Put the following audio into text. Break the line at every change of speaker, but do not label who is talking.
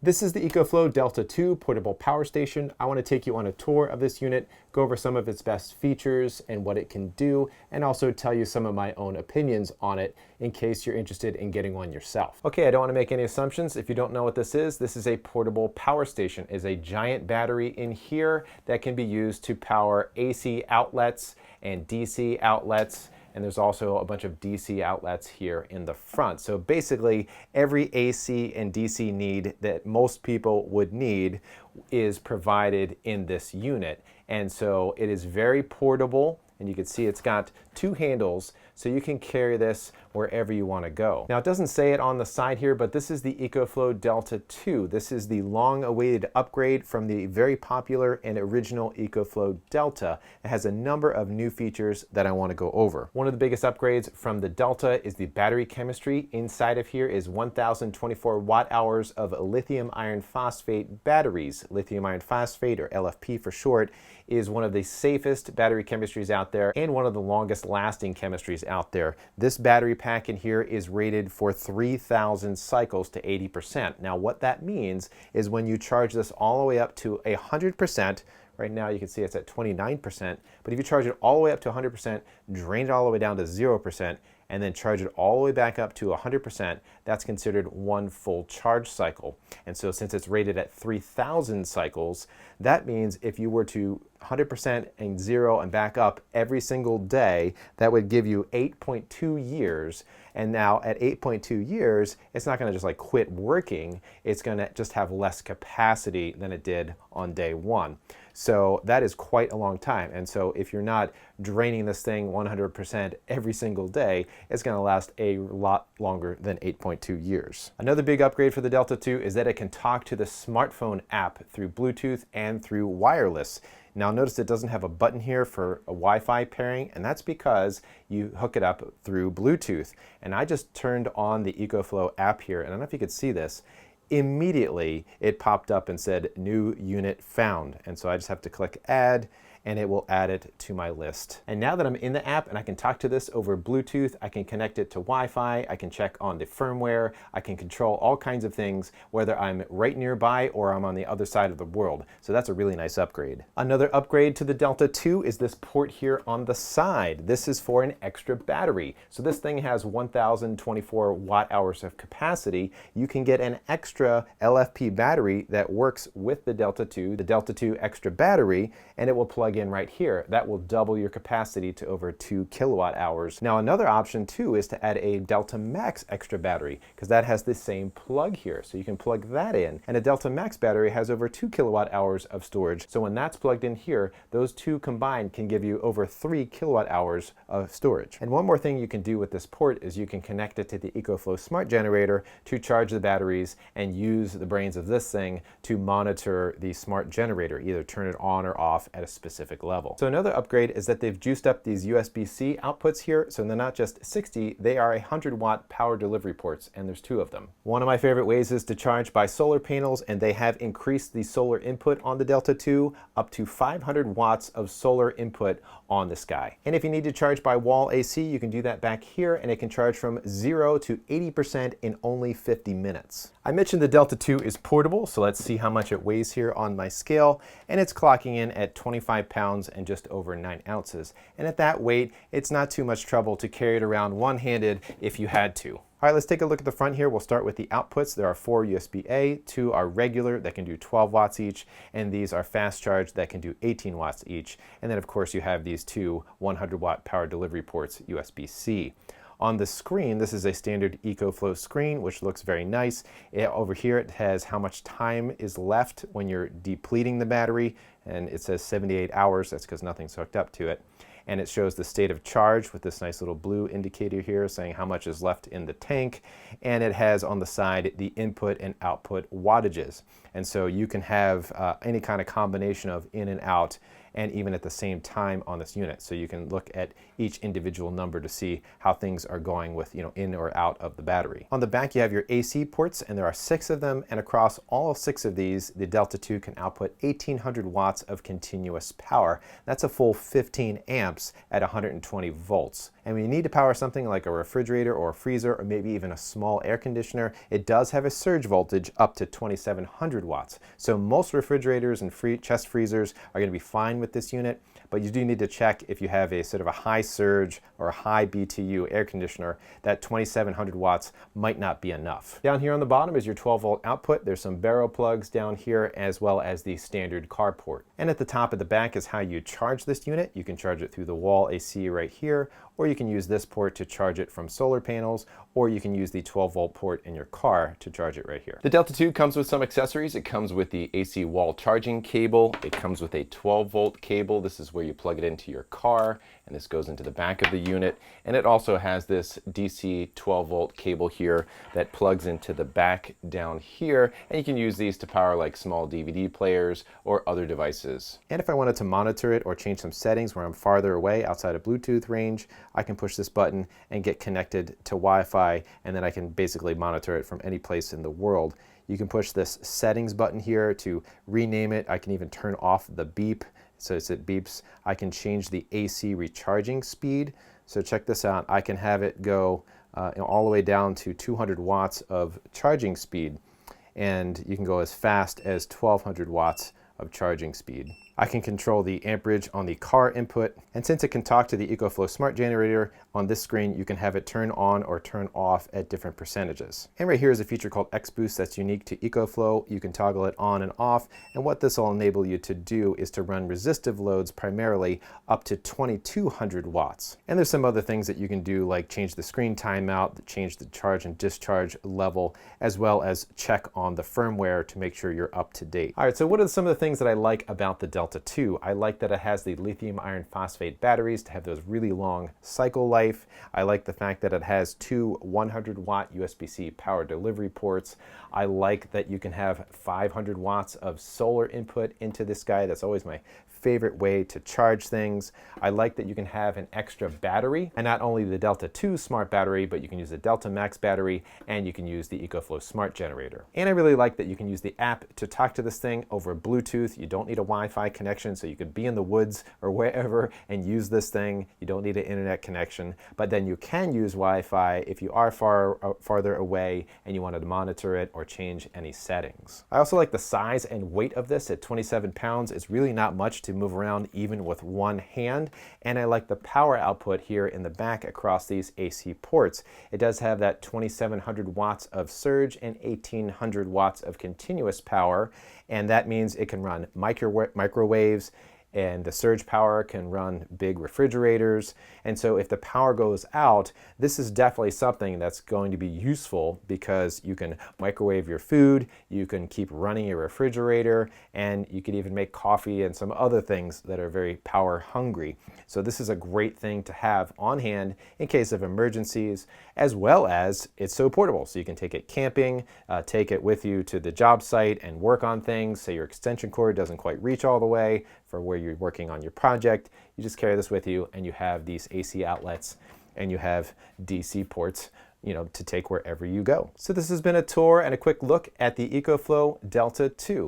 This is the EcoFlow Delta 2 portable power station. I want to take you on a tour of this unit, go over some of its best features and what it can do, and also tell you some of my own opinions on it in case you're interested in getting one yourself. Okay, I don't want to make any assumptions. If you don't know what this is a portable power station. It's a giant battery in here that can be used to power AC outlets and DC outlets. And there's also a bunch of DC outlets here in the front. So basically, every AC and DC need that most people would need is provided in this unit. And so it is very portable. And you can see it's got two handles, so you can carry this wherever you want to go. Now, it doesn't say it on the side here, but this is the EcoFlow Delta 2. This is the long-awaited upgrade from the very popular and original EcoFlow Delta. It has a number of new features that I want to go over. One of the biggest upgrades from the Delta is the battery chemistry. Inside of here is 1,024 watt-hours of lithium iron phosphate batteries. Lithium iron phosphate, or LFP for short, is one of the safest battery chemistries out there and one of the longest lasting chemistries out there. This battery pack in here is rated for 3,000 cycles to 80%. Now what that means is when you charge this all the way up to 100%, right now you can see it's at 29%, but if you charge it all the way up to 100%, drain it all the way down to 0%, and then charge it all the way back up to 100%, that's considered one full charge cycle. And so since it's rated at 3,000 cycles, that means if you were to 100% and 0 and back up every single day, that would give you 8.2 years. And now at 8.2 years, it's not gonna just like quit working, it's gonna just have less capacity than it did on day one. So that is quite a long time. And so if you're not draining this thing 100% every single day, it's gonna last a lot longer than 8.2 years. Another big upgrade for the Delta 2 is that it can talk to the smartphone app through Bluetooth and through wireless. Now notice it doesn't have a button here for a Wi-Fi pairing, and that's because you hook it up through Bluetooth. And I just turned on the EcoFlow app here, and I don't know if you could see this. Immediately it popped up and said new unit found, and so I just have to click add and it will add it to my list. And now that I'm in the app and I can talk to this over Bluetooth, I can connect it to Wi-Fi, I can check on the firmware, I can control all kinds of things, whether I'm right nearby or I'm on the other side of the world. So that's a really nice upgrade. Another upgrade to the Delta 2 is this port here on the side. This is for an extra battery. So this thing has 1,024 watt-hours of capacity. You can get an extra LFP battery that works with the Delta 2 extra battery, and it will plug in right here. That will double your capacity to over 2 kilowatt hours. Now another option too is to add a Delta Max extra battery, because that has the same plug here. So you can plug that in, and a Delta Max battery has over 2 kilowatt hours of storage. So when that's plugged in here, those two combined can give you over 3 kilowatt hours of storage. And one more thing you can do with this port is you can connect it to the EcoFlow Smart Generator to charge the batteries and use the brains of this thing to monitor the smart generator, either turn it on or off at a specific level. So another upgrade is that they've juiced up these USB-C outputs here, so they're not just 60, they are 100-watt power delivery ports, and there's 2 of them. One of my favorite ways is to charge by solar panels, and they have increased the solar input on the Delta 2 up to 500 watts of solar input on this guy. And if you need to charge by wall AC, you can do that back here, and it can charge from 0 to 80% in only 50 minutes. I mentioned the Delta 2 is portable, so let's see how much it weighs here on my scale, and it's clocking in at 25 pounds and just over 9 ounces. And at that weight, it's not too much trouble to carry it around one-handed if you had to. All right, let's take a look at the front here. We'll start with the outputs. There are 4 USB-A, 2 are regular that can do 12 watts each, and these are fast charge that can do 18 watts each. And then of course you have these 2 100-watt power delivery ports, USB-C. On the screen, this is a standard EcoFlow screen, which looks very nice. Over here, it has how much time is left when you're depleting the battery, and it says 78 hours. That's because nothing's hooked up to it. And it shows the state of charge with this nice little blue indicator here saying how much is left in the tank. And it has on the side the input and output wattages. And so you can have any kind of combination of in and out, and even at the same time on this unit. So you can look at each individual number to see how things are going with, in or out of the battery. On the back, you have your AC ports, and there are 6 of them, and across all 6 of these, the Delta 2 can output 1,800 watts of continuous power. That's a full 15 amps at 120 volts. And when you need to power something like a refrigerator or a freezer or maybe even a small air conditioner, it does have a surge voltage up to 2700 watts. So most refrigerators and chest freezers are going to be fine with this unit, but you do need to check if you have a sort of a high surge or a high BTU air conditioner, that 2700 watts might not be enough. Down here on the bottom is your 12-volt output. There's some barrel plugs down here as well as the standard car port. And at the top of the back is how you charge this unit. You can charge it through the wall AC right here, or you can use this port to charge it from solar panels, or you can use the 12-volt port in your car to charge it right here. The Delta 2 comes with some accessories. It comes with the AC wall charging cable. It comes with a 12-volt cable. This is where you plug it into your car, and this goes into the back of the unit. And it also has this DC 12-volt cable here that plugs into the back down here, and you can use these to power like small DVD players or other devices. And if I wanted to monitor it or change some settings where I'm farther away outside of Bluetooth range, I can push this button and get connected to Wi-Fi, and then I can basically monitor it from any place in the world. You can push this settings button here to rename it. I can even turn off the beep, so as it beeps. I can change the AC recharging speed. So check this out. I can have it go all the way down to 200 watts of charging speed, and you can go as fast as 1200 watts of charging speed. I can control the amperage on the car input, and since it can talk to the EcoFlow smart generator, on this screen you can have it turn on or turn off at different percentages. And right here is a feature called X-Boost that's unique to EcoFlow. You can toggle it on and off, and what this will enable you to do is to run resistive loads primarily up to 2200 watts. And there's some other things that you can do, like change the screen timeout, change the charge and discharge level, as well as check on the firmware to make sure you're up to date. All right, so what are some of the things that I like about the Delta 2? I like that it has the lithium iron phosphate batteries to have those really long cycle life. I like the fact that it has two 100-watt USB-C power delivery ports. I like that you can have 500 watts of solar input into this guy. That's always my favorite way to charge things. I like that you can have an extra battery, and not only the Delta 2 smart battery, but you can use the Delta Max battery, and you can use the EcoFlow smart generator. And I really like that you can use the app to talk to this thing over Bluetooth. You don't need a Wi-Fi connection, so you could be in the woods or wherever and use this thing. You don't need an internet connection, but then you can use Wi-Fi if you are farther away and you wanted to monitor it or change any settings. I also like the size and weight of this at 27 pounds. It's really not much to move around even with one hand, and I like the power output here in the back across these AC ports. It does have that 2700 watts of surge and 1800 watts of continuous power, and that means it can run microwaves, and the surge power can run big refrigerators. And so if the power goes out, this is definitely something that's going to be useful, because you can microwave your food, you can keep running your refrigerator, and you can even make coffee and some other things that are very power hungry. So this is a great thing to have on hand in case of emergencies, as well as it's so portable. So you can take it camping, take it with you to the job site and work on things. Say your extension cord doesn't quite reach all the way for where you're working on your project. You just carry this with you, and you have these AC outlets, and you have DC ports, to take wherever you go. So this has been a tour and a quick look at the EcoFlow Delta 2.